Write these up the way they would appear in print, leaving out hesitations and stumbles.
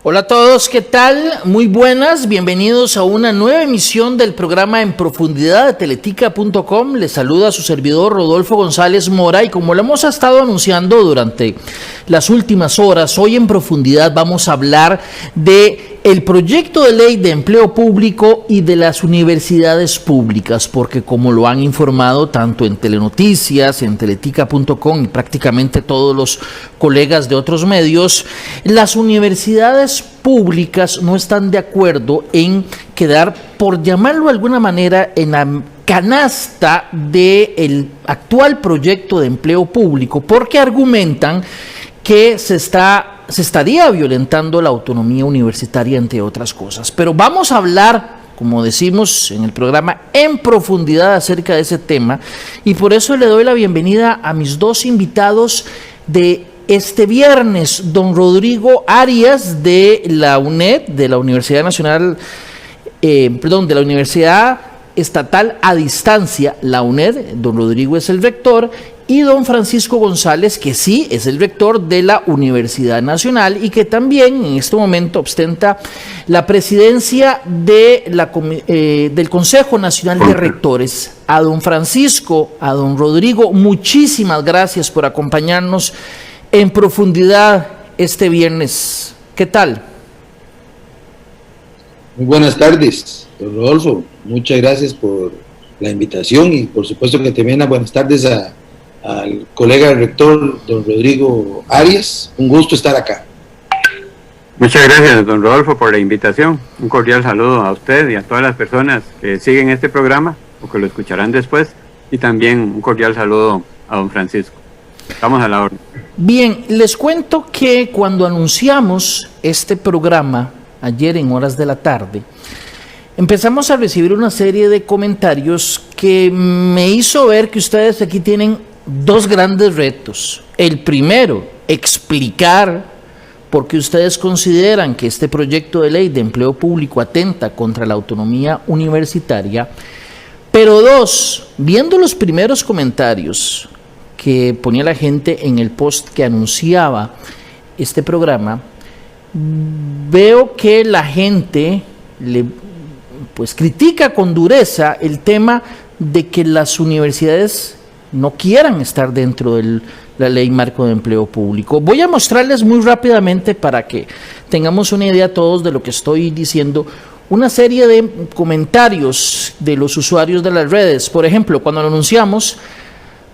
Hola a todos, ¿qué tal? Muy buenas, bienvenidos a una nueva emisión del programa En Profundidad de Teletica.com. Les saluda a su servidor Rodolfo González Mora y como lo hemos estado anunciando durante las últimas horas, hoy en Profundidad vamos a hablar de el proyecto de ley de empleo público y de las universidades públicas, porque como lo han informado tanto en Telenoticias, en Teletica.com y prácticamente todos los colegas de otros medios, las universidades públicas no están de acuerdo en quedar, por llamarlo de alguna manera, en la canasta del actual proyecto de empleo público, porque argumentan que se estaría violentando la autonomía universitaria, entre otras cosas. Pero vamos a hablar, como decimos en el programa, en profundidad acerca de ese tema, y por eso le doy la bienvenida a mis dos invitados de este viernes, don Rodrigo Arias de la UNED, de la Universidad Nacional, de la Universidad Estatal a Distancia, la UNED. Don Rodrigo es el rector, y don Francisco González, que sí es el rector de la Universidad Nacional y que también en este momento ostenta la presidencia de del Consejo Nacional de Rectores. A don Francisco, a don Rodrigo, muchísimas gracias por acompañarnos en profundidad este viernes. ¿Qué tal? Muy buenas tardes, don Rodolfo. Muchas gracias por la invitación y por supuesto que también buenas tardes al colega rector, don Rodrigo Arias. Un gusto estar acá. Muchas gracias, don Rodolfo, por la invitación. Un cordial saludo a usted y a todas las personas que siguen este programa o que lo escucharán después. Y también un cordial saludo a don Francisco. Estamos a la orden. Bien, les cuento que cuando anunciamos este programa ayer en horas de la tarde, empezamos a recibir una serie de comentarios que me hizo ver que ustedes aquí tienen dos grandes retos. El primero, explicar por qué ustedes consideran que este proyecto de ley de empleo público atenta contra la autonomía universitaria. Pero dos, viendo los primeros comentarios que ponía la gente en el post que anunciaba este programa, veo que la gente critica con dureza el tema de que las universidades no quieran estar dentro de la ley marco de empleo público. Voy a mostrarles muy rápidamente, para que tengamos una idea todos de lo que estoy diciendo, una serie de comentarios de los usuarios de las redes. Por ejemplo, cuando lo anunciamos,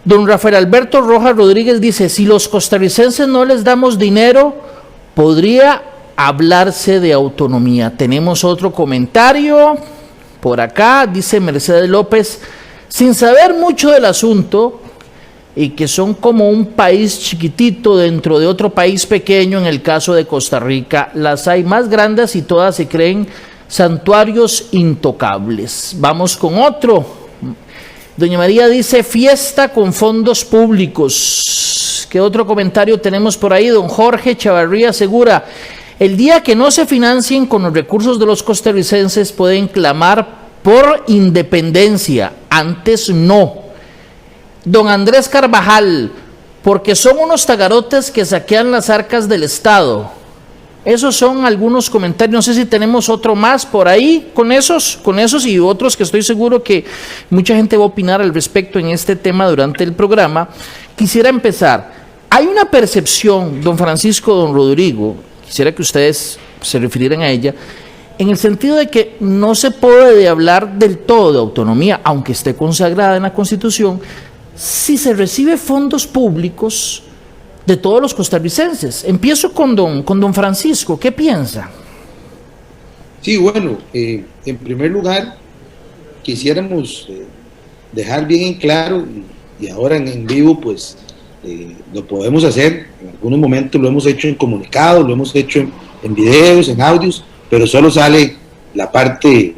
don Rafael Alberto Rojas Rodríguez dice: si los costarricenses no les damos dinero, podría hablarse de autonomía. Tenemos otro comentario por acá, dice Mercedes López: sin saber mucho del asunto, y que son como un país chiquitito dentro de otro país pequeño, en el caso de Costa Rica, las hay más grandes y todas se creen santuarios intocables. Vamos con otro. Doña María dice: fiesta con fondos públicos. ¿Qué otro comentario tenemos por ahí? Don Jorge Chavarría Segura: el día que no se financien con los recursos de los costarricenses pueden clamar por independencia, antes no. Don Andrés Carvajal: porque son unos tagarotes que saquean las arcas del Estado. Esos son algunos comentarios. No sé si tenemos otro más por ahí con esos y otros que estoy seguro que mucha gente va a opinar al respecto en este tema durante el programa. Quisiera empezar. Hay una percepción, don Francisco, don Rodrigo, quisiera que ustedes se refirieran a ella, en el sentido de que no se puede hablar del todo de autonomía, aunque esté consagrada en la Constitución, si se recibe fondos públicos de todos los costarricenses. Empiezo con don Francisco. ¿Qué piensa? Sí, bueno, en primer lugar, quisiéramos dejar bien en claro, y ahora en vivo, pues, lo podemos hacer. En algunos momentos lo hemos hecho en comunicados, lo hemos hecho en videos, en audios, pero solo sale la parte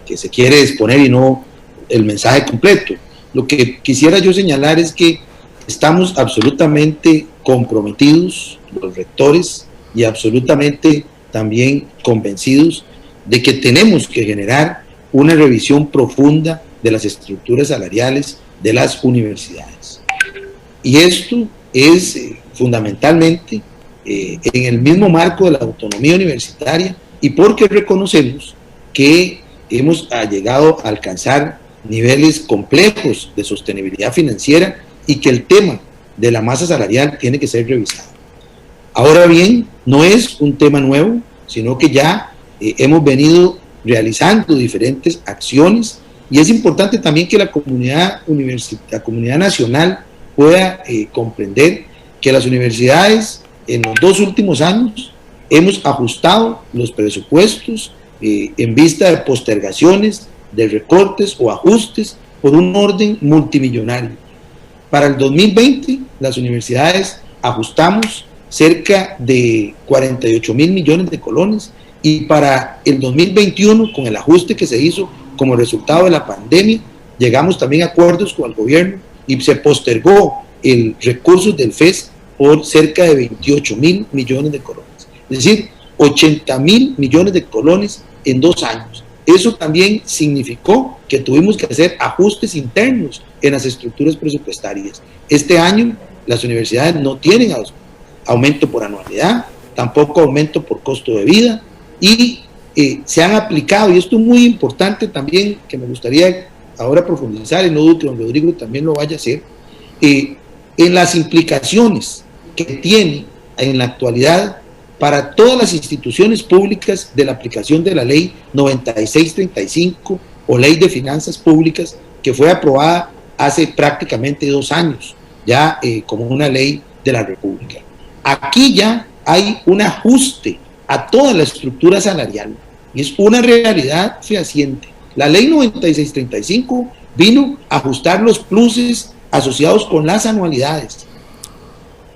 que se quiere exponer y no el mensaje completo. Lo que quisiera yo señalar es que estamos absolutamente comprometidos, los rectores, y absolutamente también convencidos de que tenemos que generar una revisión profunda de las estructuras salariales de las universidades. Y esto es fundamentalmente en el mismo marco de la autonomía universitaria y porque reconocemos que hemos llegado a alcanzar niveles complejos de sostenibilidad financiera y que el tema de la masa salarial tiene que ser revisado. Ahora bien, no es un tema nuevo, sino que ya hemos venido realizando diferentes acciones y es importante también que la comunidad nacional pueda comprender que las universidades en los 2 últimos años hemos ajustado los presupuestos en vista de postergaciones, de recortes o ajustes por un orden multimillonario. Para el 2020, las universidades ajustamos cerca de 48.000 millones de colones y para el 2021, con el ajuste que se hizo como resultado de la pandemia, llegamos también a acuerdos con el gobierno y se postergó el recurso del FES por cerca de 28.000 millones de colones. Es decir, 80.000 millones de colones en 2 años. Eso también significó que tuvimos que hacer ajustes internos en las estructuras presupuestarias. Este año las universidades no tienen aumento por anualidad, tampoco aumento por costo de vida y se han aplicado, y esto es muy importante también, que me gustaría ahora profundizar, y no dudo que don Rodrigo también lo vaya a hacer, en las implicaciones que tiene en la actualidad para todas las instituciones públicas de la aplicación de la ley 9635 o ley de finanzas públicas que fue aprobada hace prácticamente 2 años, ya como una ley de la República. Aquí ya hay un ajuste a toda la estructura salarial y es una realidad fehaciente. La ley 9635 vino a ajustar los pluses asociados con las anualidades,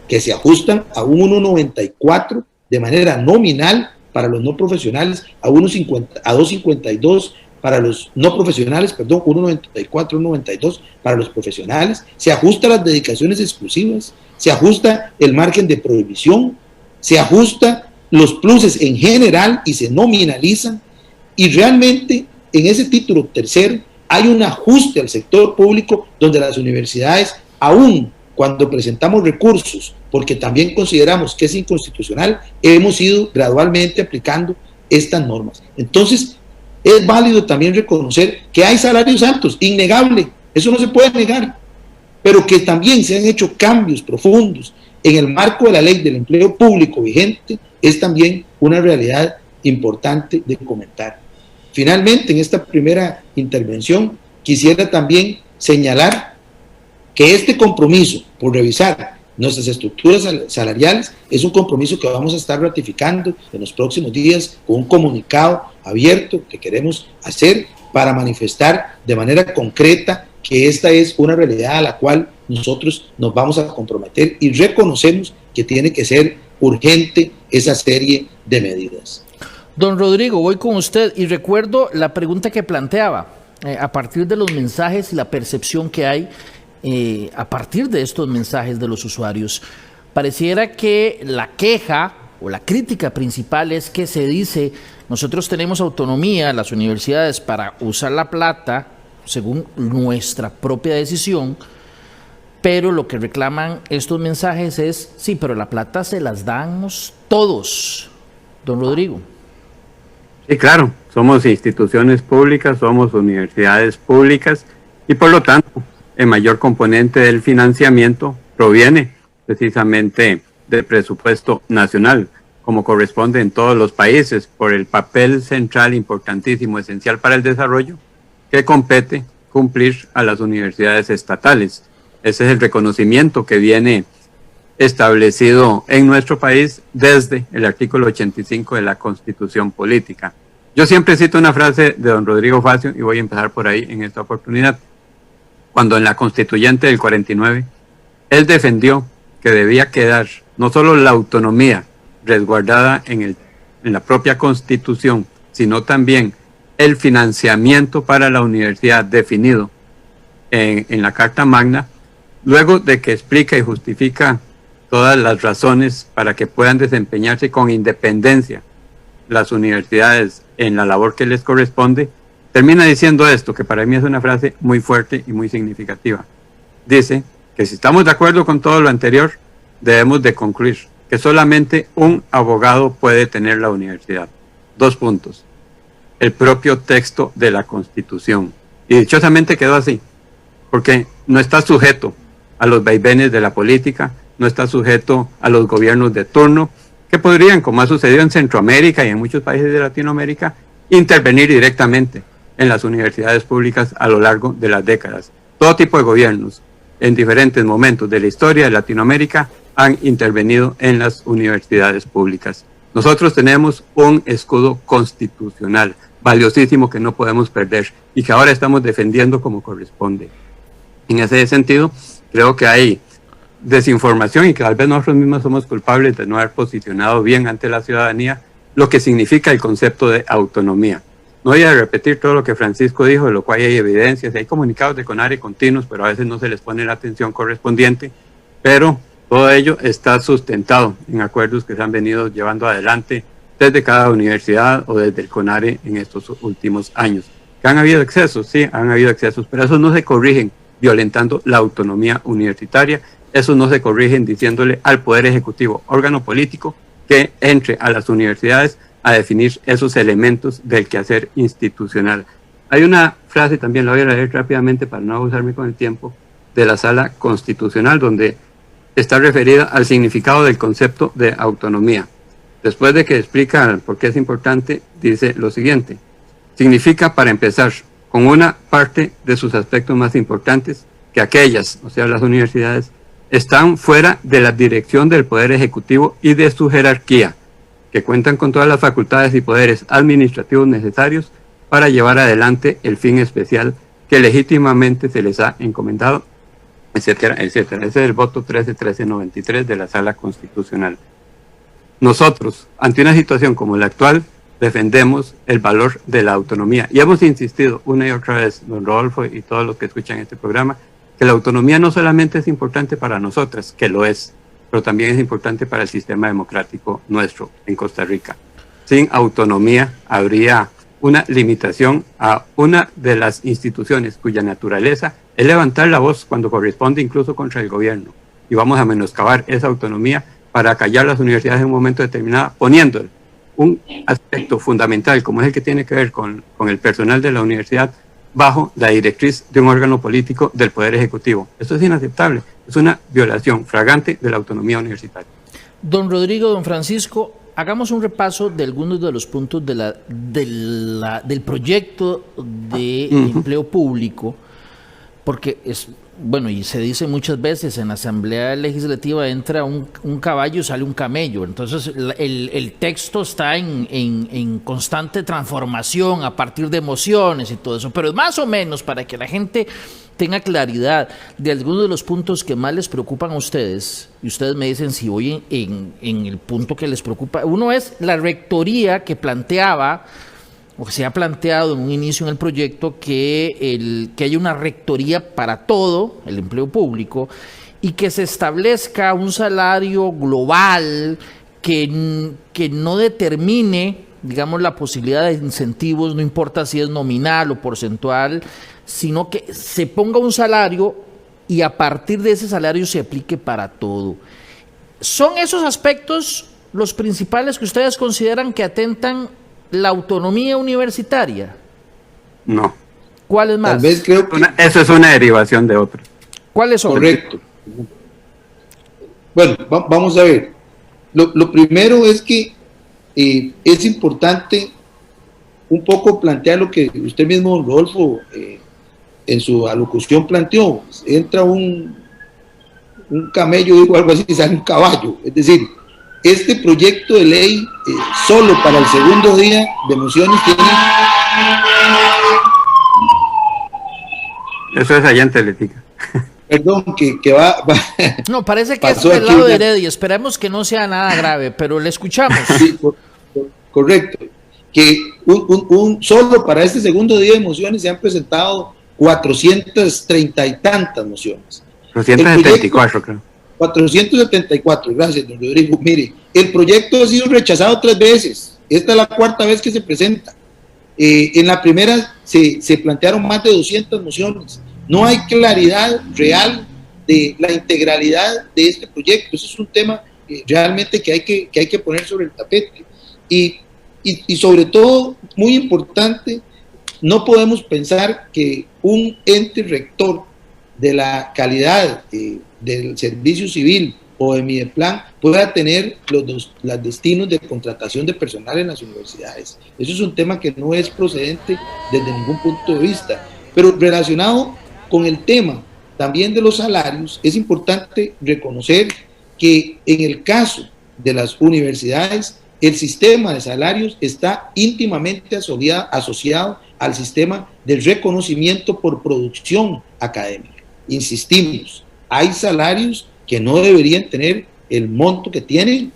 que se ajustan a un 1.94 de manera nominal para los no profesionales, a 2.52 para los no profesionales, 1.94, 1.92 para los profesionales, se ajusta las dedicaciones exclusivas, se ajusta el margen de prohibición, se ajusta los pluses en general y se nominalizan, y realmente en ese título tercero hay un ajuste al sector público donde las universidades, aún cuando presentamos recursos, porque también consideramos que es inconstitucional, hemos ido gradualmente aplicando estas normas. Entonces, es válido también reconocer que hay salarios altos, innegable, eso no se puede negar, pero que también se han hecho cambios profundos en el marco de la ley del empleo público vigente, es también una realidad importante de comentar. Finalmente, en esta primera intervención, quisiera también señalar que este compromiso por revisar nuestras estructuras salariales es un compromiso que vamos a estar ratificando en los próximos días con un comunicado abierto que queremos hacer para manifestar de manera concreta que esta es una realidad a la cual nosotros nos vamos a comprometer y reconocemos que tiene que ser urgente esa serie de medidas. Don Rodrigo, voy con usted y recuerdo la pregunta que planteaba a partir de los mensajes y la percepción que hay a partir de estos mensajes de los usuarios. Pareciera que la queja o la crítica principal es que se dice, nosotros tenemos autonomía, las universidades, para usar la plata según nuestra propia decisión, pero lo que reclaman estos mensajes es, sí, pero la plata se las damos todos. Don Rodrigo. Sí, claro, somos instituciones públicas, somos universidades públicas y por lo tanto el mayor componente del financiamiento proviene precisamente del presupuesto nacional, como corresponde en todos los países, por el papel central importantísimo, esencial para el desarrollo, que compete cumplir a las universidades estatales. Ese es el reconocimiento que viene establecido en nuestro país desde el artículo 85 de la Constitución Política. Yo siempre cito una frase de don Rodrigo Facio y voy a empezar por ahí en esta oportunidad. Cuando en la Constituyente del 49, él defendió que debía quedar no solo la autonomía resguardada en la propia Constitución, sino también el financiamiento para la universidad definido en la Carta Magna, luego de que explica y justifica todas las razones para que puedan desempeñarse con independencia las universidades en la labor que les corresponde, termina diciendo esto, que para mí es una frase muy fuerte y muy significativa. Dice que si estamos de acuerdo con todo lo anterior, debemos de concluir que solamente un abogado puede tener la universidad. 2 puntos. El propio texto de la Constitución. Y dichosamente quedó así, porque no está sujeto a los vaivenes de la política, no está sujeto a los gobiernos de turno, que podrían, como ha sucedido en Centroamérica y en muchos países de Latinoamérica, intervenir directamente en las universidades públicas a lo largo de las décadas. Todo tipo de gobiernos, en diferentes momentos de la historia de Latinoamérica, han intervenido en las universidades públicas. Nosotros tenemos un escudo constitucional valiosísimo que no podemos perder y que ahora estamos defendiendo como corresponde. En ese sentido, creo que hay desinformación y que tal vez nosotros mismos somos culpables de no haber posicionado bien ante la ciudadanía lo que significa el concepto de autonomía. No voy a repetir todo lo que Francisco dijo, de lo cual hay evidencias, hay comunicados de CONARE continuos, pero a veces no se les pone la atención correspondiente, pero todo ello está sustentado en acuerdos que se han venido llevando adelante desde cada universidad o desde el CONARE en estos últimos años. ¿Que han habido excesos? Sí, han habido excesos, pero esos no se corrigen violentando la autonomía universitaria, esos no se corrigen diciéndole al Poder Ejecutivo, órgano político, que entre a las universidades a definir esos elementos del quehacer institucional. Hay una frase, también la voy a leer rápidamente para no abusarme con el tiempo, de la Sala Constitucional, donde está referida al significado del concepto de autonomía. Después de que explica por qué es importante, dice lo siguiente: significa, para empezar, con una parte de sus aspectos más importantes, que aquellas, o sea, las universidades, están fuera de la dirección del Poder Ejecutivo y de su jerarquía, que cuentan con todas las facultades y poderes administrativos necesarios para llevar adelante el fin especial que legítimamente se les ha encomendado, etcétera, etcétera. Ese es el voto 1393 de la Sala Constitucional. Nosotros, ante una situación como la actual, defendemos el valor de la autonomía. Y hemos insistido una y otra vez, don Rodolfo y todos los que escuchan este programa, que la autonomía no solamente es importante para nosotras, que lo es, pero también es importante para el sistema democrático nuestro en Costa Rica. Sin autonomía habría una limitación a una de las instituciones cuya naturaleza es levantar la voz cuando corresponde, incluso contra el gobierno. Y vamos a menoscabar esa autonomía para callar las universidades en un momento determinado, poniendo un aspecto fundamental como es el que tiene que ver con el personal de la universidad bajo la directriz de un órgano político del Poder Ejecutivo. Esto es inaceptable, es una violación flagrante de la autonomía universitaria. Don Rodrigo, don Francisco, hagamos un repaso de algunos de los puntos del proyecto de empleo público, porque es, bueno, y se dice muchas veces, en la Asamblea Legislativa entra un caballo y sale un camello. Entonces el texto está en constante transformación a partir de emociones y todo eso, pero es más o menos para que la gente tenga claridad de algunos de los puntos que más les preocupan a ustedes, y ustedes me dicen si voy en el punto que les preocupa. Uno es la rectoría que planteaba, o que se ha planteado en un inicio en el proyecto, que haya una rectoría para todo el empleo público y que se establezca un salario global que no determine, digamos, la posibilidad de incentivos, no importa si es nominal o porcentual, sino que se ponga un salario y a partir de ese salario se aplique para todo. ¿Son esos aspectos los principales que ustedes consideran que atentan la autonomía universitaria? No. ¿Cuáles más? Tal vez creo que eso es una derivación de otro. ¿Cuáles son? Correcto. Bueno, vamos a ver. Lo primero es que es importante un poco plantear lo que usted mismo, don Rodolfo, en su alocución planteó. Entra un camello o algo así, sale un caballo. Es decir, este proyecto de ley solo para el segundo día de mociones tiene... Eso es allá en Teletica. Perdón, que va... No, parece que es del lado de Heredia. Esperemos que no sea nada grave, pero le escuchamos. Sí, correcto. Que solo para este segundo día de mociones se han presentado 430 y tantas mociones. 474, creo. 474, gracias, don Rodrigo. Mire, el proyecto ha sido rechazado 3 veces. Esta es la 4ª vez que se presenta. En la primera se plantearon más de 200 mociones. No hay claridad real de la integralidad de este proyecto. Ese es un tema realmente que hay que poner sobre el tapete. Y sobre todo, muy importante, no podemos pensar que un ente rector de la calidad del servicio civil o de Mideplan pueda tener los destinos de contratación de personal en las universidades. Eso es un tema que no es procedente desde ningún punto de vista. Pero relacionado con el tema también de los salarios, es importante reconocer que en el caso de las universidades, el sistema de salarios está íntimamente asociado al sistema de reconocimiento por producción académica. Insistimos, hay salarios que no deberían tener el monto que tienen,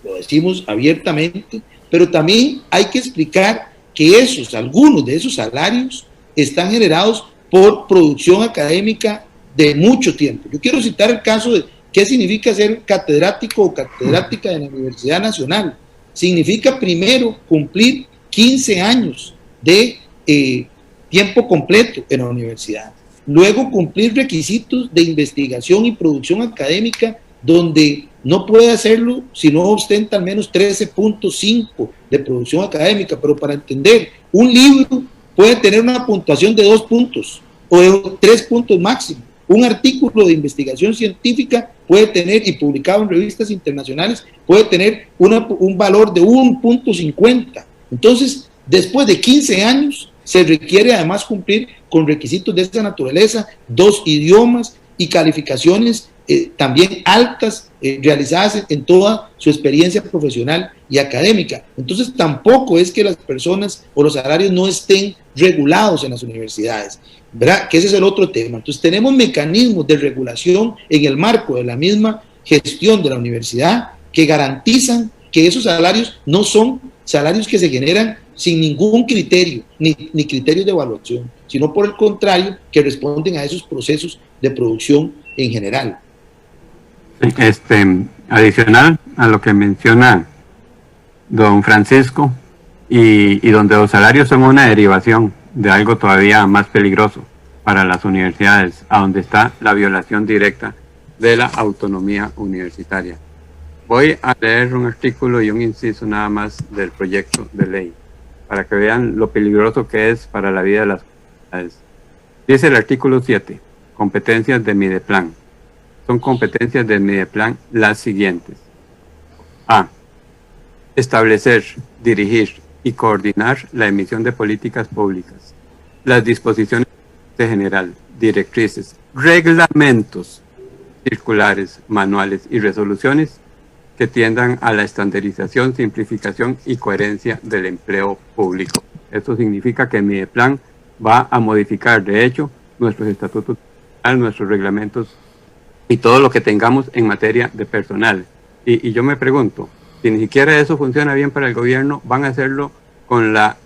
lo decimos abiertamente, pero también hay que explicar que algunos de esos salarios están generados por producción académica de mucho tiempo. Yo quiero citar el caso de qué significa ser catedrático o catedrática de la Universidad Nacional. Significa primero cumplir 15 años de tiempo completo en la universidad, luego cumplir requisitos de investigación y producción académica donde no puede hacerlo si no ostenta al menos 13.5 de producción académica, pero para entender, un libro puede tener una puntuación de 2 puntos o de 3 puntos máximo. Un artículo de investigación científica puede tener, y publicado en revistas internacionales, puede tener un valor de 1.50. Entonces, después de 15 años, se requiere además cumplir con requisitos de esta naturaleza, 2 idiomas y calificaciones también altas, realizadas en toda su experiencia profesional y académica. Entonces, tampoco es que las personas o los salarios no estén regulados en las universidades, ¿verdad? Que ese es el otro tema. Entonces, tenemos mecanismos de regulación en el marco de la misma gestión de la universidad que garantizan que esos salarios no son salarios que se generan sin ningún criterio, ni criterios de evaluación, sino por el contrario, que responden a esos procesos de producción en general. Adicional a lo que menciona don Francisco, y donde los salarios son una derivación de algo todavía más peligroso para las universidades, a donde está la violación directa de la autonomía universitaria. Voy a leer un artículo y un inciso nada más del proyecto de ley, para que vean lo peligroso que es para la vida de las universidades. Dice el artículo 7, competencias de Mideplan. Son competencias del Mideplan las siguientes. A. Establecer, dirigir y coordinar la emisión de políticas públicas, las disposiciones general, directrices, reglamentos, circulares, manuales y resoluciones que tiendan a la estandarización, simplificación y coherencia del empleo público. Esto significa que Mideplan va a modificar, de hecho, nuestros estatutos, nuestros reglamentos y todo lo que tengamos en materia de personal. Y yo me pregunto, si ni siquiera eso funciona bien para el gobierno, van a hacerlo con la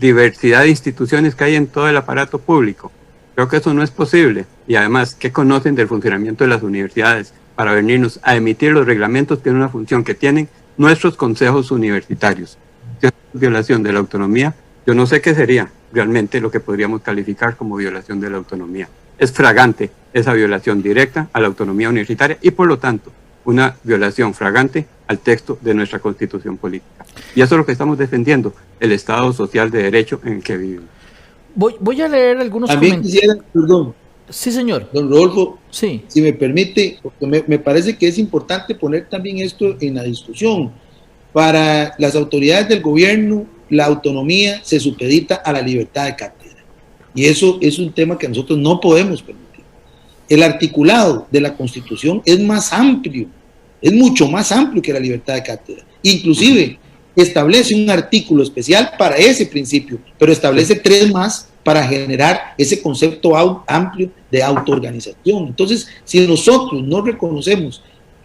diversidad de instituciones que hay en todo el aparato público. Creo que eso no es posible. Y además, ¿qué conocen del funcionamiento de las universidades para venirnos a emitir los reglamentos que tienen una función que tienen nuestros consejos universitarios? Si es violación de la autonomía, yo no sé qué sería realmente lo que podríamos calificar como violación de la autonomía. Es fragante esa violación directa a la autonomía universitaria y por lo tanto una violación fragante al texto de nuestra Constitución política. Y eso es lo que estamos defendiendo, el Estado social de derecho en el que vivimos. Voy a leer algunos comentarios. Quisiera, perdón. Sí, señor. Don Rodolfo, sí. Si me permite, porque me parece que es importante poner también esto en la discusión. Para las autoridades del gobierno, la autonomía se supedita a la libertad de cátedra. Y eso es un tema que nosotros no podemos permitir. El articulado de la Constitución es más amplio, es mucho más amplio que la libertad de cátedra. Inclusive establece un artículo especial para ese principio, pero establece 3 más para generar ese concepto amplio de autoorganización. Entonces, si nosotros no reconocemos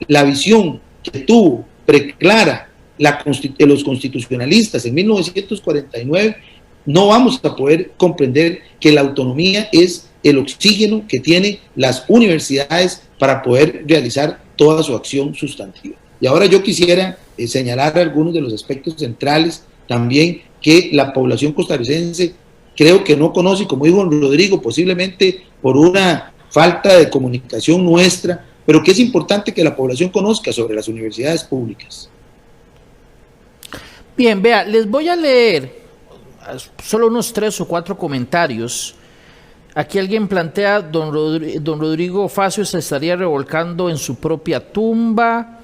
la visión que tuvo preclara los constitucionalistas en 1949, no vamos a poder comprender que la autonomía es el oxígeno que tienen las universidades para poder realizar toda su acción sustantiva. Y ahora yo quisiera señalar algunos de los aspectos centrales también que la población costarricense creo que no conoce, como dijo Rodrigo, posiblemente por una falta de comunicación nuestra pero que es importante que la población conozca sobre las universidades públicas. Bien, vea, les voy a leer solo unos 3 o 4 comentarios. Aquí alguien plantea, don Rodrigo Facio se estaría revolcando en su propia tumba.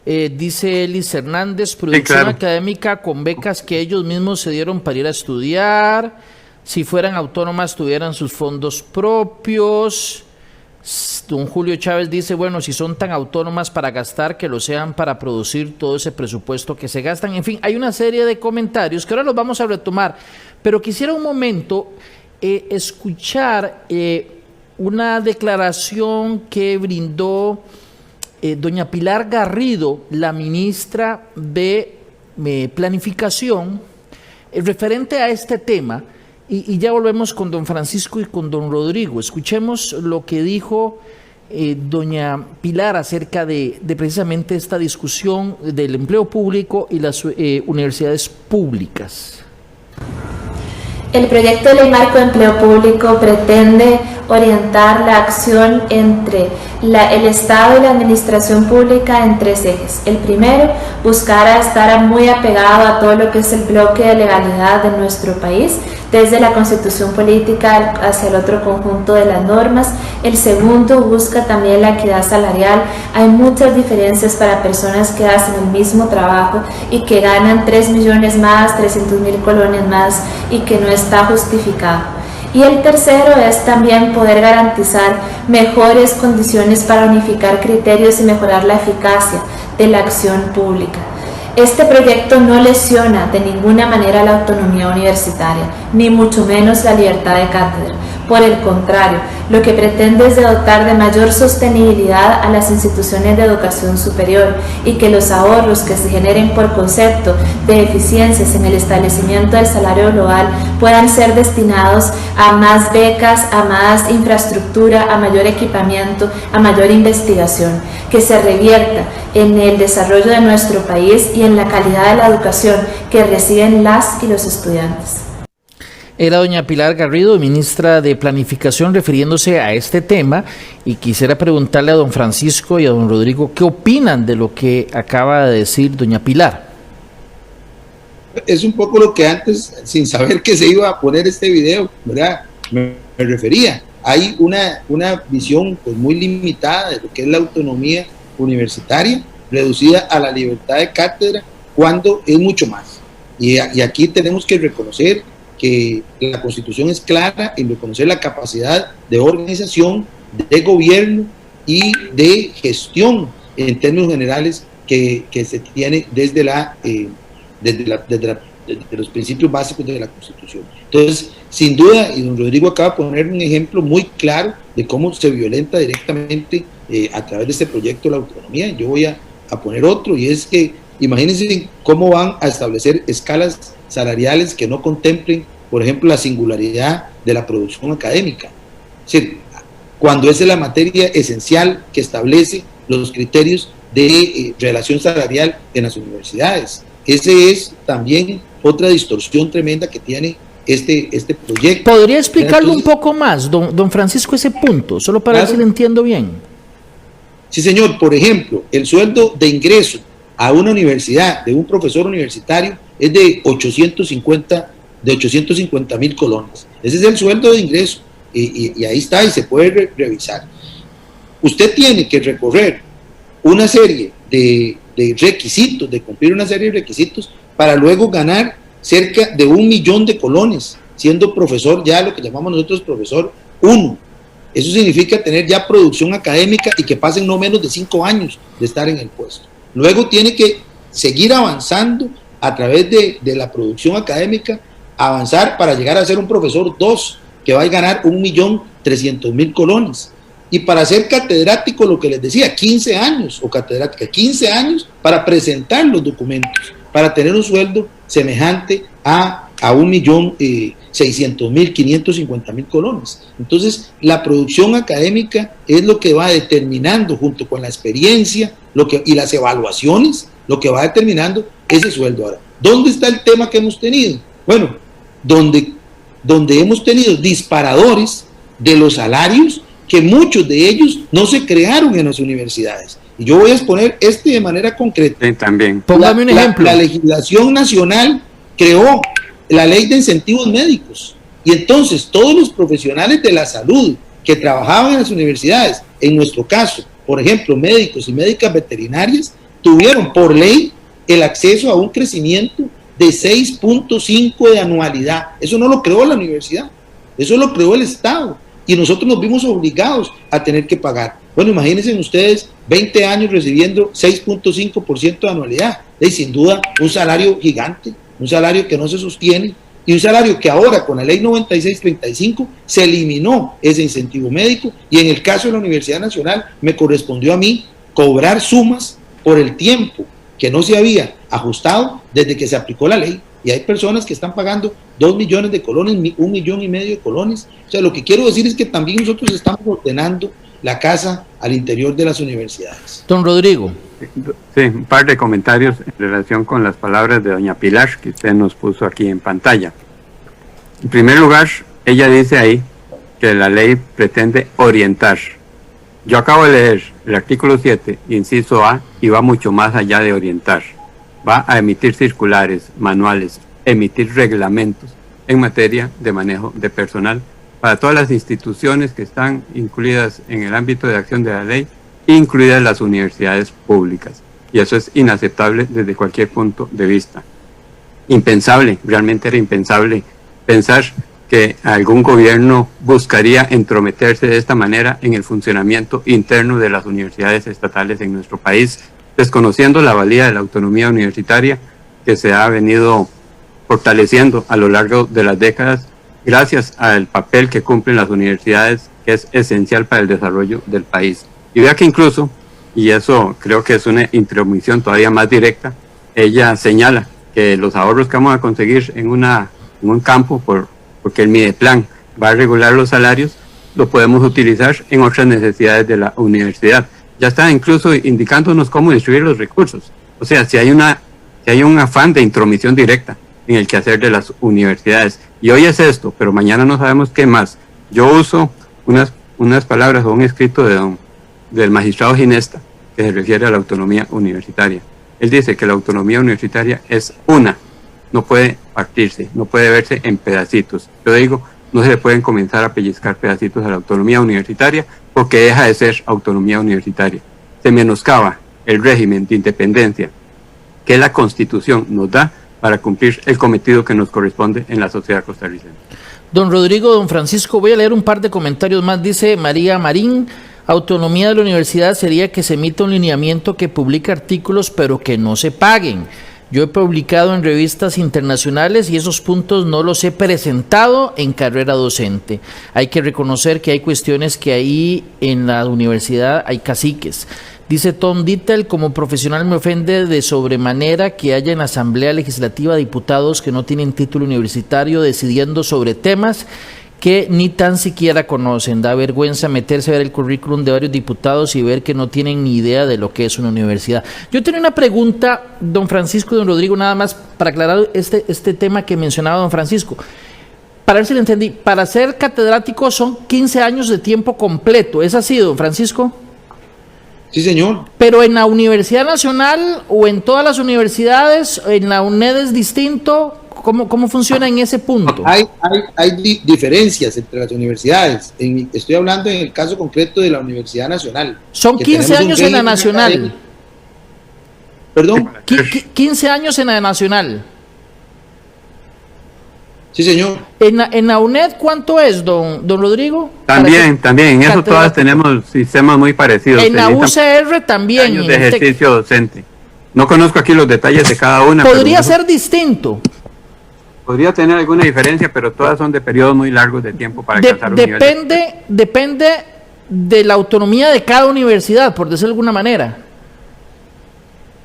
Dice Elis Hernández, producción claro. académica con becas que ellos mismos se dieron para ir a estudiar. Si fueran autónomas tuvieran sus fondos propios. Don Julio Chávez dice, bueno, si son tan autónomas para gastar, que lo sean para producir todo ese presupuesto que se gastan. En fin, hay una serie de comentarios que ahora los vamos a retomar, pero quisiera un momento escuchar una declaración que brindó doña Pilar Garrido, la ministra de Planificación, referente a este tema. Y ya volvemos con don Francisco y con don Rodrigo. Escuchemos lo que dijo doña Pilar acerca de precisamente esta discusión del empleo público y las universidades públicas. El proyecto de ley marco de empleo público pretende orientar la acción entre el Estado y la administración pública en 3 ejes. El primero, buscar estar muy apegado a todo lo que es el bloque de legalidad de nuestro país, desde la constitución política hacia el otro conjunto de las normas. El segundo, busca también la equidad salarial. Hay muchas diferencias para personas que hacen el mismo trabajo y que ganan 3 millones más, 300.000 colones más, y que no está justificado. Y el tercero es también poder garantizar mejores condiciones para unificar criterios y mejorar la eficacia de la acción pública. Este proyecto no lesiona de ninguna manera la autonomía universitaria, ni mucho menos la libertad de cátedra. Por el contrario, lo que pretende es dotar de mayor sostenibilidad a las instituciones de educación superior y que los ahorros que se generen por concepto de eficiencias en el establecimiento del salario global puedan ser destinados a más becas, a más infraestructura, a mayor equipamiento, a mayor investigación, que se revierta en el desarrollo de nuestro país y en la calidad de la educación que reciben las y los estudiantes. Era doña Pilar Garrido, ministra de Planificación, refiriéndose a este tema, y quisiera preguntarle a don Francisco y a don Rodrigo qué opinan de lo que acaba de decir doña Pilar. Es un poco lo que antes, sin saber que se iba a poner este video, ¿verdad?, me refería. Hay una visión pues muy limitada de lo que es la autonomía universitaria, reducida a la libertad de cátedra, cuando es mucho más. Y aquí tenemos que reconocer que la Constitución es clara en reconocer la capacidad de organización, de gobierno y de gestión en términos generales que se tiene desde los principios básicos de la Constitución. Entonces, sin duda, y don Rodrigo acaba de poner un ejemplo muy claro de cómo se violenta directamente a través de este proyecto la autonomía. Yo voy a poner otro, y es que imagínense cómo van a establecer escalas salariales que no contemplen, por ejemplo, la singularidad de la producción académica. Es decir, cuando esa es la materia esencial que establece los criterios de relación salarial en las universidades. Ese es también otra distorsión tremenda que tiene este proyecto. ¿Podría explicarlo un poco más, don Francisco, ese punto, solo para ver si lo entiendo bien? Sí, señor. Por ejemplo, el sueldo de ingreso a una universidad de un profesor universitario es de 850.000 colones. Ese es el sueldo de ingreso, y ahí está, y se puede revisar. Usted tiene que recorrer una serie de requisitos, de cumplir una serie de requisitos, para luego ganar cerca de 1 millón de colones, siendo profesor, ya lo que llamamos nosotros profesor 1. Eso significa tener ya producción académica y que pasen no menos de 5 años de estar en el puesto. Luego tiene que seguir avanzando a través de la producción académica, avanzar para llegar a ser un profesor 2, que va a ganar 1.300.000 colones. Y para ser catedrático, lo que les decía, 15 años, o catedrática, 15 años para presentar los documentos, para tener un sueldo semejante a 1.600.000, 550.000 colones. Entonces, la producción académica es lo que va determinando, junto con la experiencia y las evaluaciones, lo que va determinando ese sueldo. Ahora, ¿dónde está el tema que hemos tenido? Bueno, donde hemos tenido disparadores de los salarios que muchos de ellos no se crearon en las universidades. Y yo voy a exponer de manera concreta. Sí, también. Póngame un ejemplo. La legislación nacional creó la ley de incentivos médicos. Y entonces todos los profesionales de la salud que trabajaban en las universidades, en nuestro caso, por ejemplo, médicos y médicas veterinarias, tuvieron por ley el acceso a un crecimiento de 6.5 de anualidad. Eso no lo creó la universidad, eso lo creó el Estado. Y nosotros nos vimos obligados a tener que pagar. Bueno, imagínense ustedes 20 años recibiendo 6.5% de anualidad. Y sin duda un salario gigante, un salario que no se sostiene, y un salario que ahora con la ley 9635 se eliminó ese incentivo médico, y en el caso de la Universidad Nacional me correspondió a mí cobrar sumas por el tiempo que no se había ajustado desde que se aplicó la ley. Y hay personas que están pagando 2 millones de colones, 1,5 millones de colones. O sea, lo que quiero decir es que también nosotros estamos ordenando la casa al interior de las universidades. Don Rodrigo. Sí, un par de comentarios en relación con las palabras de doña Pilar que usted nos puso aquí en pantalla. En primer lugar, ella dice ahí que la ley pretende orientar. Yo acabo de leer el artículo 7, inciso A, y va mucho más allá de orientar. Va a emitir circulares, manuales, emitir reglamentos en materia de manejo de personal para todas las instituciones que están incluidas en el ámbito de acción de la ley, incluidas las universidades públicas. Y eso es inaceptable desde cualquier punto de vista. Impensable, realmente era impensable pensar que algún gobierno buscaría entrometerse de esta manera en el funcionamiento interno de las universidades estatales en nuestro país, desconociendo la valía de la autonomía universitaria que se ha venido fortaleciendo a lo largo de las décadas gracias al papel que cumplen las universidades, que es esencial para el desarrollo del país. Y vea que incluso, y eso creo que es una intromisión todavía más directa, ella señala que los ahorros que vamos a conseguir en un campo, porque el Mideplan va a regular los salarios, lo podemos utilizar en otras necesidades de la universidad. Ya está incluso indicándonos cómo distribuir los recursos. O sea, si hay un afán de intromisión directa en el quehacer de las universidades. Y hoy es esto, pero mañana no sabemos qué más. Yo uso unas palabras o un escrito del magistrado Ginesta que se refiere a la autonomía universitaria. Él dice que la autonomía universitaria es una, no puede partirse, no puede verse en pedacitos. Yo digo, no se le pueden comenzar a pellizcar pedacitos a la autonomía universitaria porque deja de ser autonomía universitaria. Se menoscaba el régimen de independencia que la Constitución nos da para cumplir el cometido que nos corresponde en la sociedad costarricense. Don Rodrigo, don Francisco, voy a leer un par de comentarios más. Dice María Marín: autonomía de la universidad sería que se emita un lineamiento que publique artículos pero que no se paguen. Yo he publicado en revistas internacionales y esos puntos no los he presentado en carrera docente. Hay que reconocer que hay cuestiones que ahí en la universidad hay caciques. Dice Tom Dittel: como profesional me ofende de sobremanera que haya en la Asamblea Legislativa diputados que no tienen título universitario decidiendo sobre temas que ni tan siquiera conocen. Da vergüenza meterse a ver el currículum de varios diputados y ver que no tienen ni idea de lo que es una universidad. Yo tenía una pregunta, don Francisco y don Rodrigo, nada más para aclarar este tema que mencionaba don Francisco. Para ver si lo entendí, para ser catedrático son 15 años de tiempo completo. ¿Es así, don Francisco? Sí, señor. Pero en la Universidad Nacional o en todas las universidades, en la UNED es distinto. ¿Cómo funciona en ese punto? Hay diferencias entre las universidades. Estoy hablando en el caso concreto de la Universidad Nacional. Son 15 años en la Nacional. ¿Perdón? 15 años en la Nacional. Sí, señor. ¿En la UNED cuánto es, don Rodrigo? También, en eso todas tenemos sistemas muy parecidos. En la UCR también. Años de ejercicio docente. No conozco aquí los detalles de cada una. ¿Podría ser distinto? Podría tener alguna diferencia, pero todas son de periodos muy largos de tiempo para alcanzar un nivel. Depende de la autonomía de cada universidad, por decirlo de alguna manera.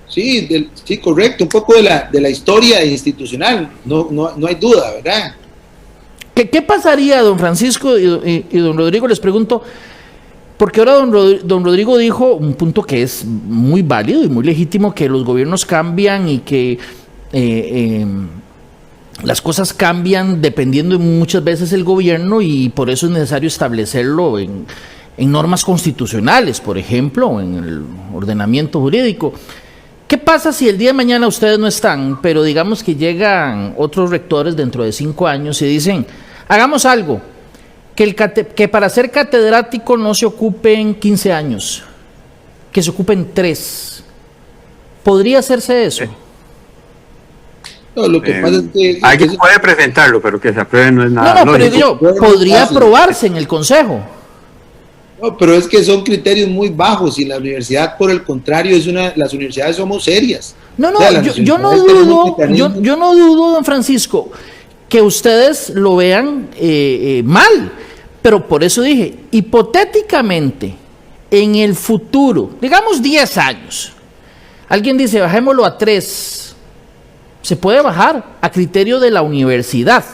Sí, correcto, un poco de la historia institucional, no hay duda, ¿verdad? ¿Qué pasaría, don Francisco y don Rodrigo? Les pregunto, porque ahora don Rodrigo dijo un punto que es muy válido y muy legítimo, que los gobiernos cambian y que las cosas cambian dependiendo de muchas veces el gobierno, y por eso es necesario establecerlo en normas constitucionales, por ejemplo, en el ordenamiento jurídico. ¿Qué pasa si el día de mañana ustedes no están, pero digamos que llegan otros rectores dentro de 5 años y dicen, hagamos algo, que para ser catedrático no se ocupen 15 años, que se ocupen 3? ¿Podría hacerse eso? No, lo que pasa es que... Alguien puede presentarlo, pero que se apruebe no es nada No, pero yo, podría aprobarse en el Consejo. No, pero es que son criterios muy bajos y la universidad, por el contrario, las universidades somos serias. No, O sea, yo no dudo, don Francisco, que ustedes lo vean mal, pero por eso dije, hipotéticamente, en el futuro, digamos 10 años, alguien dice, bajémoslo a 3, se puede bajar a criterio de la universidad.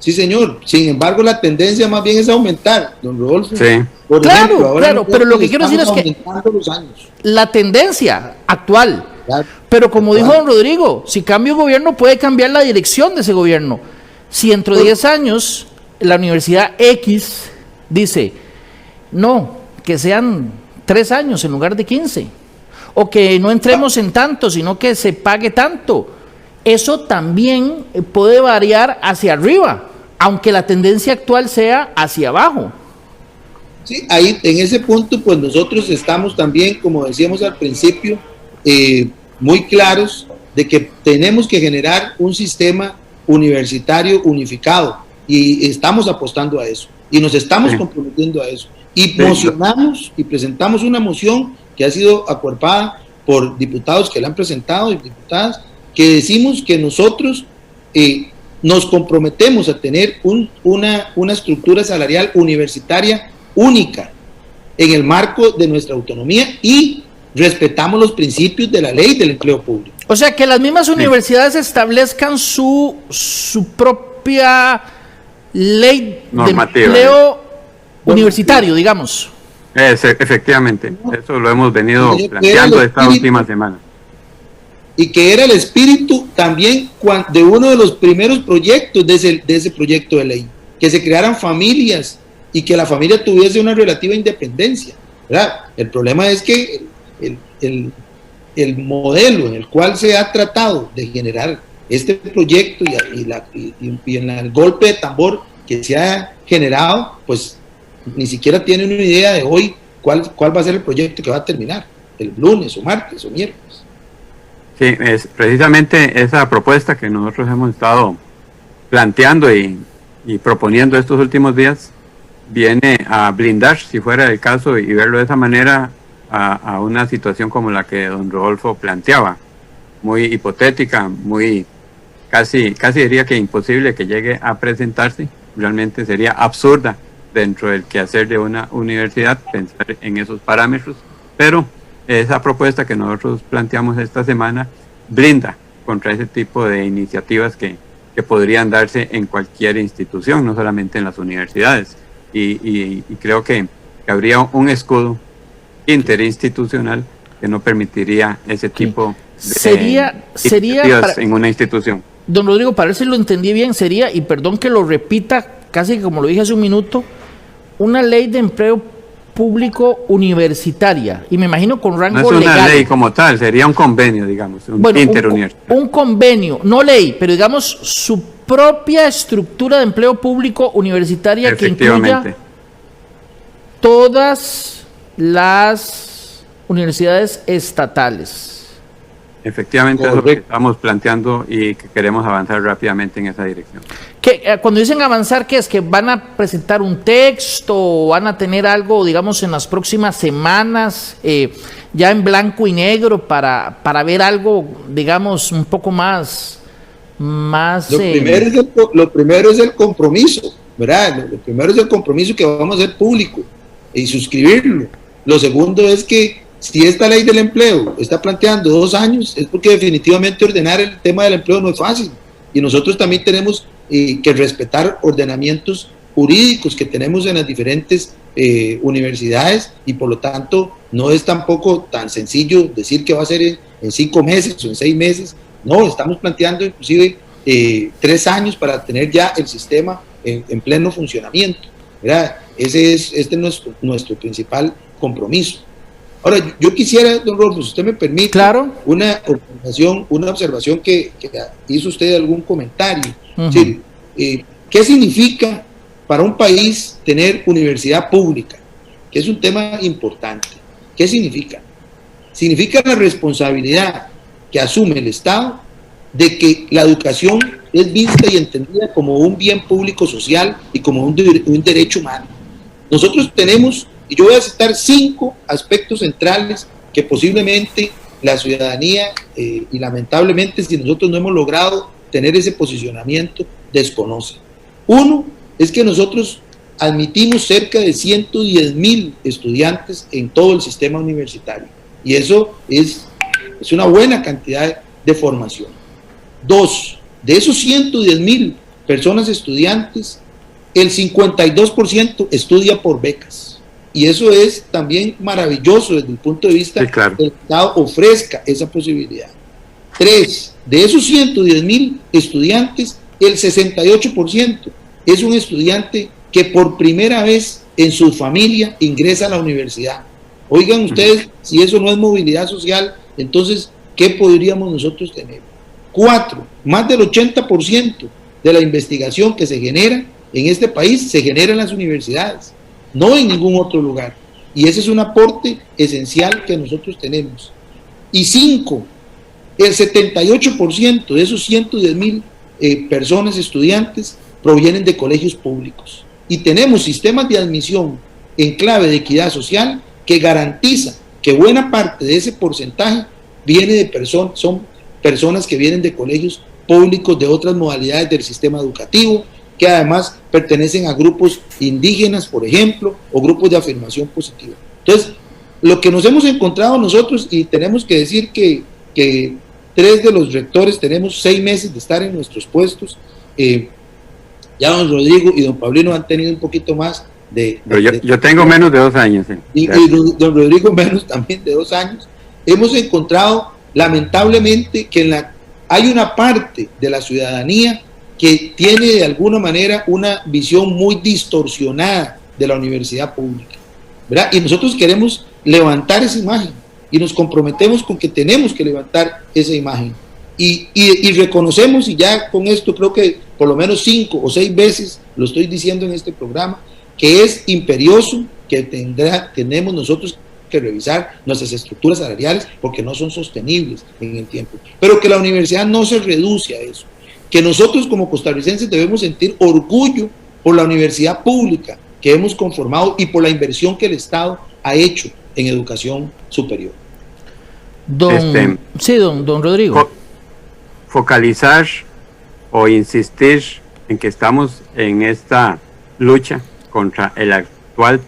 Sí, señor. Sin embargo, la tendencia más bien es aumentar, don Rodolfo. Sí. Por ejemplo, ahora claro, pero lo que quiero decir es que los años. la tendencia actual, Claro. pero como dijo don Rodrigo, si cambia un gobierno puede cambiar la dirección de ese gobierno. Si dentro de 10 años la Universidad X dice, no, que sean 3 años en lugar de 15, o que no entremos en tanto, sino que se pague tanto, eso también puede variar hacia arriba, aunque la tendencia actual sea hacia abajo. Sí, ahí en ese punto, pues nosotros estamos también, como decíamos al principio, muy claros de que tenemos que generar un sistema universitario unificado y estamos apostando a eso y nos estamos comprometiendo a eso y mocionamos y presentamos una moción que ha sido acuerpada por diputados que la han presentado y diputadas, que decimos que nosotros nos comprometemos a tener una estructura salarial universitaria única en el marco de nuestra autonomía y respetamos los principios de la ley del empleo público. O sea, que las mismas universidades establezcan su propia ley normativa, de empleo universitario, digamos. Efectivamente, eso lo hemos venido planteando esta última semana. Y que era el espíritu también de uno de los primeros proyectos de ese proyecto de ley, que se crearan familias y que la familia tuviese una relativa independencia, ¿verdad? El problema es que el modelo en el cual se ha tratado de generar este proyecto y en el golpe de tambor que se ha generado, pues ni siquiera tiene una idea de hoy cuál va a ser el proyecto que va a terminar, el lunes o martes o miércoles. Sí, es precisamente esa propuesta que nosotros hemos estado planteando y proponiendo estos últimos días, viene a blindar, si fuera el caso, y verlo de esa manera, a una situación como la que don Rodolfo planteaba, muy hipotética, muy casi diría que imposible que llegue a presentarse. Realmente sería absurda dentro del quehacer de una universidad pensar en esos parámetros, pero esa propuesta que nosotros planteamos esta semana blinda contra ese tipo de iniciativas que podrían darse en cualquier institución, no solamente en las universidades, y creo que habría un escudo interinstitucional que no permitiría ese tipo de iniciativas en una institución. Don Rodrigo, para ver si lo entendí bien, sería, y perdón que lo repita casi como lo dije hace un minuto, una ley de empleo público universitaria, y me imagino con rango legal. No es una ley como tal, sería un convenio, digamos, interuniversitario. Un convenio, no ley, pero digamos su propia estructura de empleo público universitaria que incluya todas las universidades estatales. Efectivamente, es lo que estamos planteando y que queremos avanzar rápidamente en esa dirección. Cuando dicen avanzar, ¿qué es? ¿Que van a presentar un texto o van a tener algo, digamos, en las próximas semanas, ya en blanco y negro, para ver algo, digamos, un poco más Lo primero es el compromiso, ¿verdad? Lo primero es el compromiso que vamos a hacer público y suscribirlo. Lo segundo es que si esta ley del empleo está planteando 2 años, es porque definitivamente ordenar el tema del empleo no es fácil. Y nosotros también tenemos que respetar ordenamientos jurídicos que tenemos en las diferentes universidades, y por lo tanto no es tampoco tan sencillo decir que va a ser en 5 meses o en 6 meses. No, estamos planteando inclusive 3 años para tener ya el sistema en pleno funcionamiento. ¿verdad? Este es nuestro principal compromiso. Ahora, yo quisiera, don Rolfo, si usted me permite, claro, una observación que hizo usted algún comentario. Uh-huh. Sí, ¿qué significa para un país tener universidad pública? Que es un tema importante. ¿Qué significa? Significa la responsabilidad que asume el Estado de que la educación es vista y entendida como un bien público social y como un derecho humano. Nosotros tenemos, y yo voy a citar 5 aspectos centrales que posiblemente la ciudadanía, y lamentablemente si nosotros no hemos logrado tener ese posicionamiento, desconoce. Uno, es que nosotros admitimos cerca de 110,000 estudiantes en todo el sistema universitario, y eso es una buena cantidad de formación. 2, de esos 110,000 personas estudiantes, el 52% estudia por becas, y eso es también maravilloso desde el punto de vista sí, claro, que el Estado ofrezca esa posibilidad. 3, de esos 110,000 estudiantes, el 68% es un estudiante que por primera vez en su familia ingresa a la universidad. Oigan ustedes, si eso no es movilidad social, entonces, ¿qué podríamos nosotros tener? 4, más del 80% de la investigación que se genera en este país se genera en las universidades, no en ningún otro lugar. Y ese es un aporte esencial que nosotros tenemos. Y 5, el 78% de esos 110,000 personas estudiantes provienen de colegios públicos. Y tenemos sistemas de admisión en clave de equidad social que garantiza que buena parte de ese porcentaje viene de son personas que vienen de colegios públicos de otras modalidades del sistema educativo, que además pertenecen a grupos indígenas, por ejemplo, o grupos de afirmación positiva. Entonces, lo que nos hemos encontrado nosotros, y tenemos que decir que 3 de los rectores tenemos 6 meses de estar en nuestros puestos, ya don Rodrigo y don Paulino han tenido un poquito más pero yo tengo menos de 2 años. Y don Rodrigo menos también de 2 años. Hemos encontrado, lamentablemente, que hay una parte de la ciudadanía que tiene de alguna manera una visión muy distorsionada de la universidad pública, ¿verdad? Y nosotros queremos levantar esa imagen y nos comprometemos con que tenemos que levantar esa imagen. Y reconocemos, y ya con esto creo que por lo menos 5 o 6 veces lo estoy diciendo en este programa, que es imperioso que tenemos nosotros que revisar nuestras estructuras salariales porque no son sostenibles en el tiempo, pero que la universidad no se reduce a eso, que nosotros como costarricenses debemos sentir orgullo por la universidad pública que hemos conformado y por la inversión que el Estado ha hecho en educación superior. Sí, don Rodrigo. Focalizar o insistir en que estamos en esta lucha contra el actual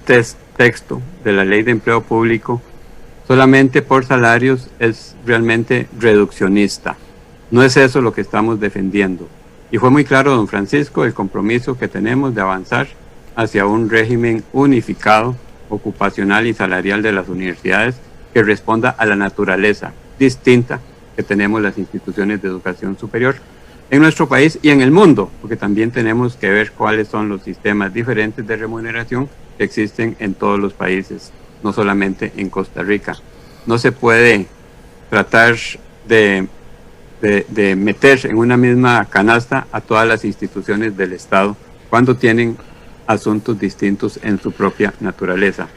texto de la Ley de Empleo Público solamente por salarios es realmente reduccionista. No es eso lo que estamos defendiendo. Y fue muy claro, don Francisco, el compromiso que tenemos de avanzar hacia un régimen unificado, ocupacional y salarial de las universidades que responda a la naturaleza distinta que tenemos las instituciones de educación superior en nuestro país y en el mundo, porque también tenemos que ver cuáles son los sistemas diferentes de remuneración que existen en todos los países, no solamente en Costa Rica. No se puede tratar de meter en una misma canasta a todas las instituciones del Estado cuando tienen asuntos distintos en su propia naturaleza.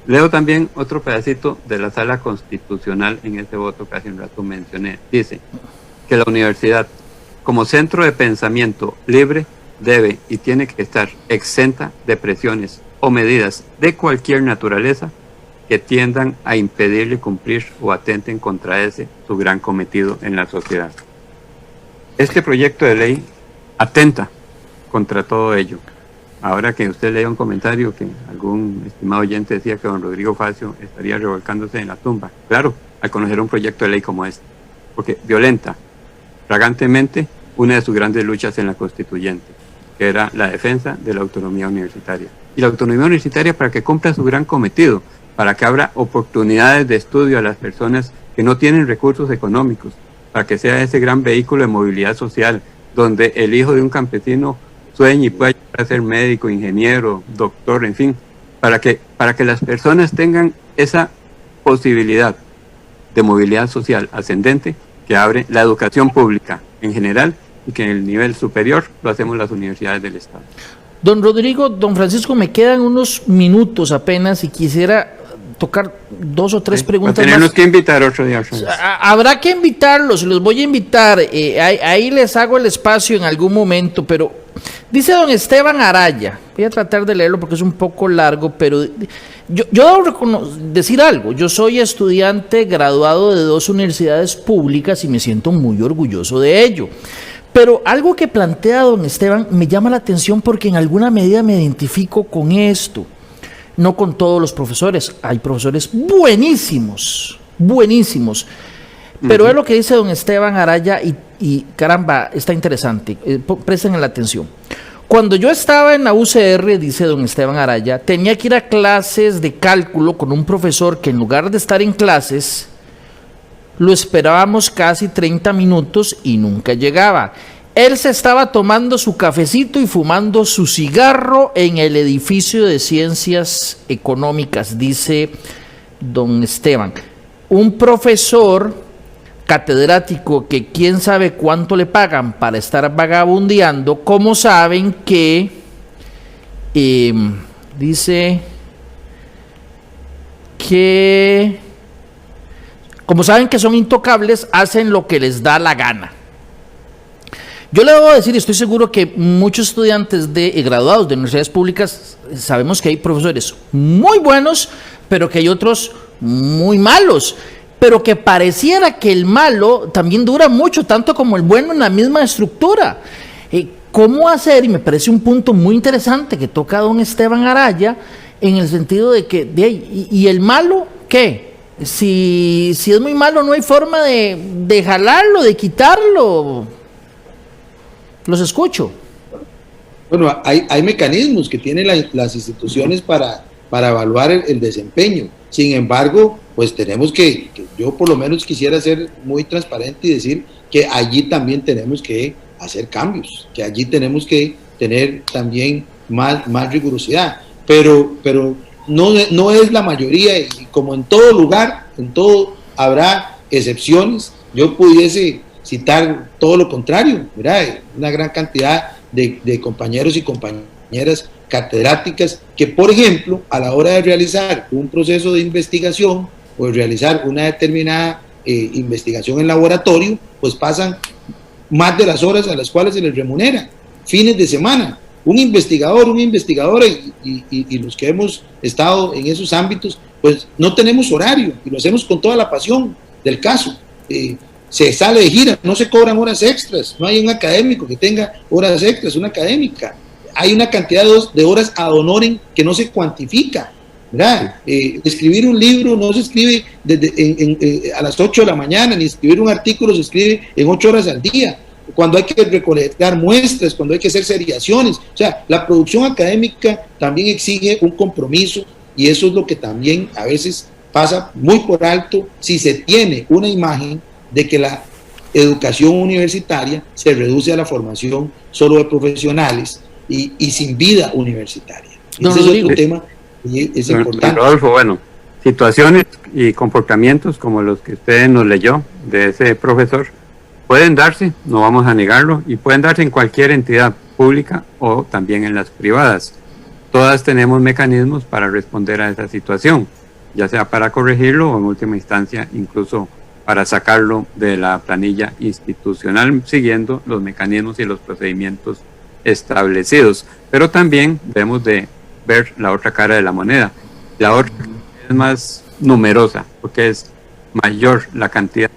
Leo también otro pedacito de la Sala Constitucional en ese voto que hace un rato mencioné. Dice que la universidad, como centro de pensamiento libre, debe y tiene que estar exenta de presiones o medidas de cualquier naturaleza que tiendan a impedirle cumplir o atenten contra ese su gran cometido en la sociedad. Este proyecto de ley atenta contra todo ello. Ahora que usted lea un comentario que algún estimado oyente decía que don Rodrigo Facio estaría revolcándose en la tumba. Claro, al conocer un proyecto de ley como este, porque violenta fragantemente una de sus grandes luchas en la constituyente, que era la defensa de la autonomía universitaria. Y la autonomía universitaria para que cumpla su gran cometido, para que abra oportunidades de estudio a las personas que no tienen recursos económicos, para que sea ese gran vehículo de movilidad social, donde el hijo de un campesino sueñe y pueda llegar a ser médico, ingeniero, doctor, en fin, para que las personas tengan esa posibilidad de movilidad social ascendente que abre la educación pública en general y que en el nivel superior lo hacemos las universidades del Estado. Don Rodrigo, don Francisco, me quedan unos minutos apenas y quisiera tocar 2 o 3 preguntas tenemos más. que invitar otro día. Habrá que invitarlos, los voy a invitar, ahí les hago el espacio en algún momento, pero dice don Esteban Araya, voy a tratar de leerlo porque es un poco largo, pero yo debo decir algo, yo soy estudiante graduado de 2 universidades públicas y me siento muy orgulloso de ello. Pero algo que plantea don Esteban me llama la atención porque en alguna medida me identifico con esto. No con todos los profesores, hay profesores buenísimos, pero es lo que dice don Esteban Araya y caramba, está interesante, presten la atención. Cuando yo estaba en la UCR, dice don Esteban Araya, tenía que ir a clases de cálculo con un profesor que en lugar de estar en clases, lo esperábamos casi 30 minutos y nunca llegaba. Él se estaba tomando su cafecito y fumando su cigarro en el edificio de Ciencias Económicas, dice don Esteban. Un profesor catedrático que quién sabe cuánto le pagan para estar vagabundeando, ¿cómo saben que, dice que, como saben que son intocables, hacen lo que les da la gana? Yo le debo decir, estoy seguro que muchos estudiantes graduados de universidades públicas sabemos que hay profesores muy buenos, pero que hay otros muy malos, pero que pareciera que el malo también dura mucho, tanto como el bueno en la misma estructura. ¿Cómo hacer? Y me parece un punto muy interesante que toca don Esteban Araya, en el sentido de que, ¿y el malo qué? Si es muy malo, no hay forma de jalarlo, de quitarlo. Los escucho. Bueno, hay mecanismos que tienen las instituciones para evaluar el desempeño. Sin embargo, pues tenemos que yo por lo menos quisiera ser muy transparente y decir que allí también tenemos que hacer cambios, que allí tenemos que tener también más rigurosidad. Pero no es la mayoría, y como en todo lugar, en todo habrá excepciones. Yo pudiese citar todo lo contrario, ¿verdad? Una gran cantidad de compañeros y compañeras catedráticas que, por ejemplo, a la hora de realizar un proceso de investigación o de realizar una determinada investigación en laboratorio, pues pasan más de las horas a las cuales se les remunera, fines de semana. Un investigador, una investigadora y los que hemos estado en esos ámbitos, pues no tenemos horario y lo hacemos con toda la pasión del caso. Se sale de gira, no se cobran horas extras, no hay un académico que tenga horas extras, una académica. Hay una cantidad de horas ad honorem que no se cuantifica, ¿verdad? Escribir un libro no se escribe a las 8 de la mañana, ni escribir un artículo se escribe en 8 horas al día. Cuando hay que recolectar muestras, cuando hay que hacer seriaciones. O sea, la producción académica también exige un compromiso y eso es lo que también a veces pasa muy por alto si se tiene una imagen de que la educación universitaria se reduce a la formación solo de profesionales y sin vida universitaria. Ese es otro tema y es importante. Rodolfo, bueno, situaciones y comportamientos como los que usted nos leyó de ese profesor pueden darse, no vamos a negarlo, y pueden darse en cualquier entidad pública o también en las privadas. Todas tenemos mecanismos para responder a esa situación, ya sea para corregirlo o en última instancia incluso para sacarlo de la planilla institucional siguiendo los mecanismos y los procedimientos establecidos. Pero también debemos de ver la otra cara de la moneda. La otra es más numerosa porque es mayor la cantidad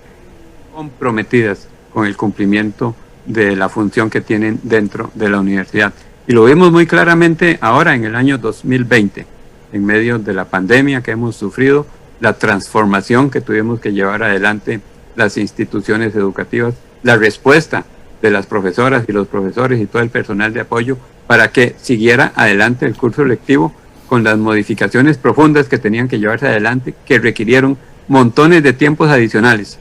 comprometidas con el cumplimiento de la función que tienen dentro de la universidad. Y lo vimos muy claramente ahora en el año 2020, en medio de la pandemia que hemos sufrido, la transformación que tuvimos que llevar adelante las instituciones educativas, la respuesta de las profesoras y los profesores y todo el personal de apoyo para que siguiera adelante el curso lectivo con las modificaciones profundas que tenían que llevarse adelante, que requirieron montones de tiempos adicionales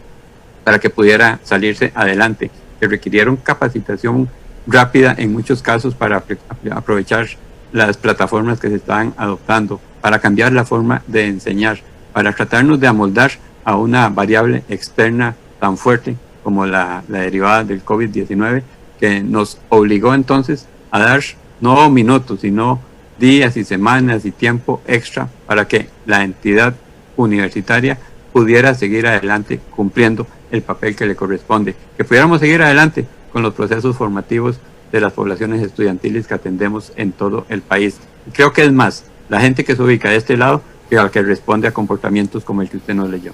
para que pudiera salirse adelante, que requirieron capacitación rápida en muchos casos para aprovechar las plataformas que se están adoptando, para cambiar la forma de enseñar, para tratarnos de amoldar a una variable externa tan fuerte como la derivada del COVID-19, que nos obligó entonces a dar no minutos, sino días y semanas y tiempo extra para que la entidad universitaria pudiera seguir adelante cumpliendo el papel que le corresponde, que pudiéramos seguir adelante con los procesos formativos de las poblaciones estudiantiles que atendemos en todo el país. Y creo que es más la gente que se ubica de este lado que la que responde a comportamientos como el que usted nos leyó.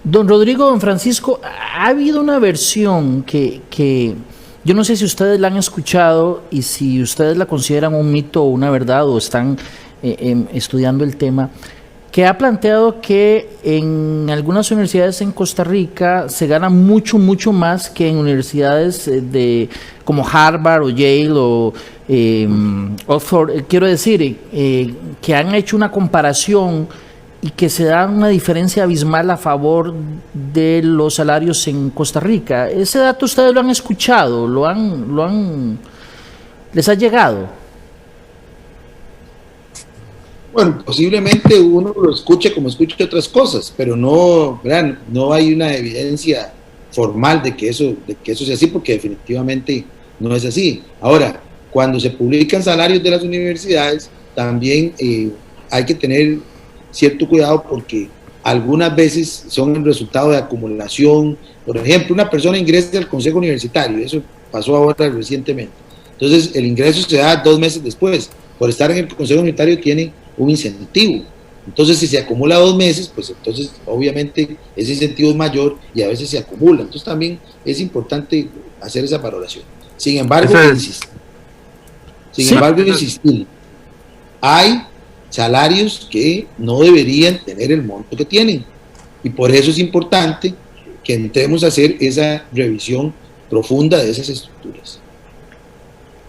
Don Rodrigo, don Francisco, ha habido una versión que yo no sé si ustedes la han escuchado y si ustedes la consideran un mito o una verdad o están estudiando el tema, que ha planteado que en algunas universidades en Costa Rica se gana mucho más que en universidades como Harvard o Yale o Oxford. Quiero decir, que han hecho una comparación y que se da una diferencia abismal a favor de los salarios en Costa Rica. ¿Ese dato ustedes lo han escuchado? ¿Les ha llegado? Bueno, posiblemente uno lo escuche como escucha otras cosas, pero no, ¿verdad? No hay una evidencia formal de que eso sea así, porque definitivamente no es así. Ahora, cuando se publican salarios de las universidades, también hay que tener cierto cuidado, porque algunas veces son el resultado de acumulación. Por ejemplo, una persona ingresa al consejo universitario, eso pasó ahora recientemente. Entonces, el ingreso se da 2 meses después. Por estar en el consejo universitario tiene un incentivo. Entonces, si se acumula 2 meses, pues entonces obviamente ese incentivo es mayor y a veces se acumula. Entonces también es importante hacer esa valoración. Sin embargo, insistir, hay salarios que no deberían tener el monto que tienen, y por eso es importante que entremos a hacer esa revisión profunda de esas estructuras.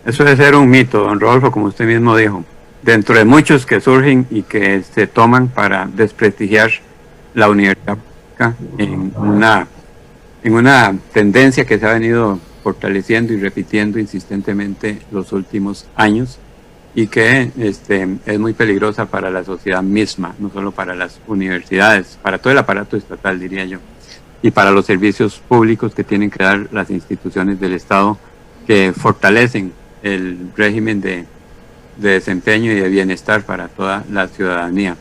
Eso debe ser un mito, don Rodolfo, como usted mismo dijo, dentro de muchos que surgen y que se toman para desprestigiar la universidad en una tendencia que se ha venido fortaleciendo y repitiendo insistentemente los últimos años, y que es muy peligrosa para la sociedad misma, no solo para las universidades, para todo el aparato estatal, diría yo, y para los servicios públicos que tienen que dar las instituciones del Estado, que fortalecen el régimen de desempeño y de bienestar para toda la ciudadanía.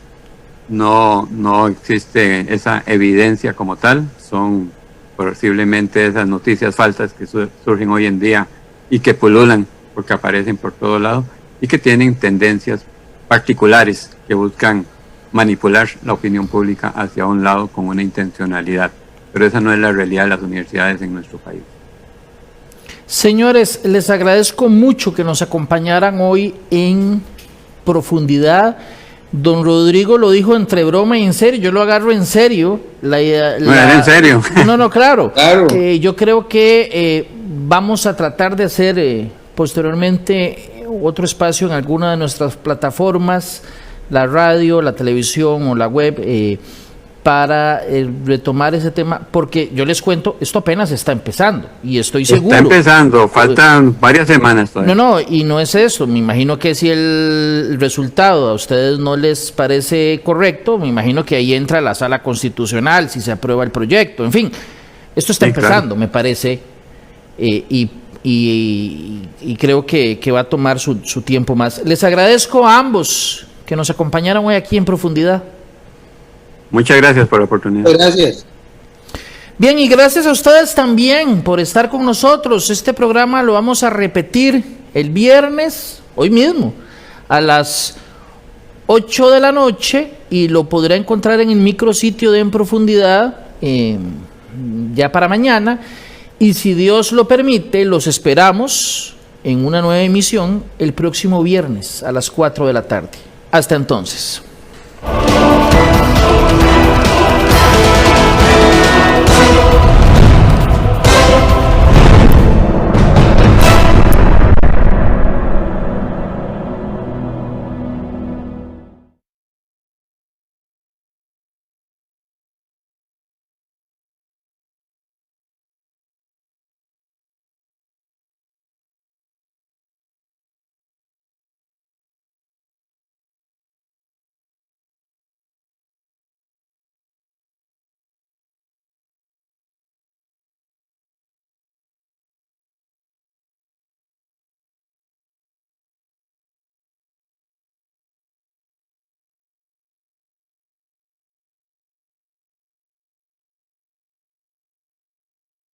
No existe esa evidencia como tal, son posiblemente esas noticias falsas que surgen hoy en día y que pululan porque aparecen por todo lado, y que tienen tendencias particulares que buscan manipular la opinión pública hacia un lado con una intencionalidad. Pero esa no es la realidad de las universidades en nuestro país. Señores, les agradezco mucho que nos acompañaran hoy en profundidad. Don Rodrigo lo dijo entre broma y en serio, yo lo agarro en serio. ¿No era en serio? No, claro. Yo creo que vamos a tratar de hacer posteriormente otro espacio en alguna de nuestras plataformas, la radio, la televisión o la web, para retomar ese tema, porque yo les cuento, esto apenas está empezando y estoy seguro. Está empezando, faltan varias semanas todavía. No, y no es eso. Me imagino que si el resultado a ustedes no les parece correcto, me imagino que ahí entra la sala constitucional, si se aprueba el proyecto, en fin, esto está empezando, claro. Me parece, y creo que va a tomar su tiempo más. Les agradezco a ambos que nos acompañaron hoy aquí en profundidad. Muchas gracias por la oportunidad. Gracias. Bien, y gracias a ustedes también por estar con nosotros. Este programa lo vamos a repetir el viernes, hoy mismo, a las 8 de la noche, y lo podrá encontrar en el micrositio de En Profundidad ya para mañana. Y si Dios lo permite, los esperamos en una nueva emisión el próximo viernes a las 4 de la tarde. Hasta entonces.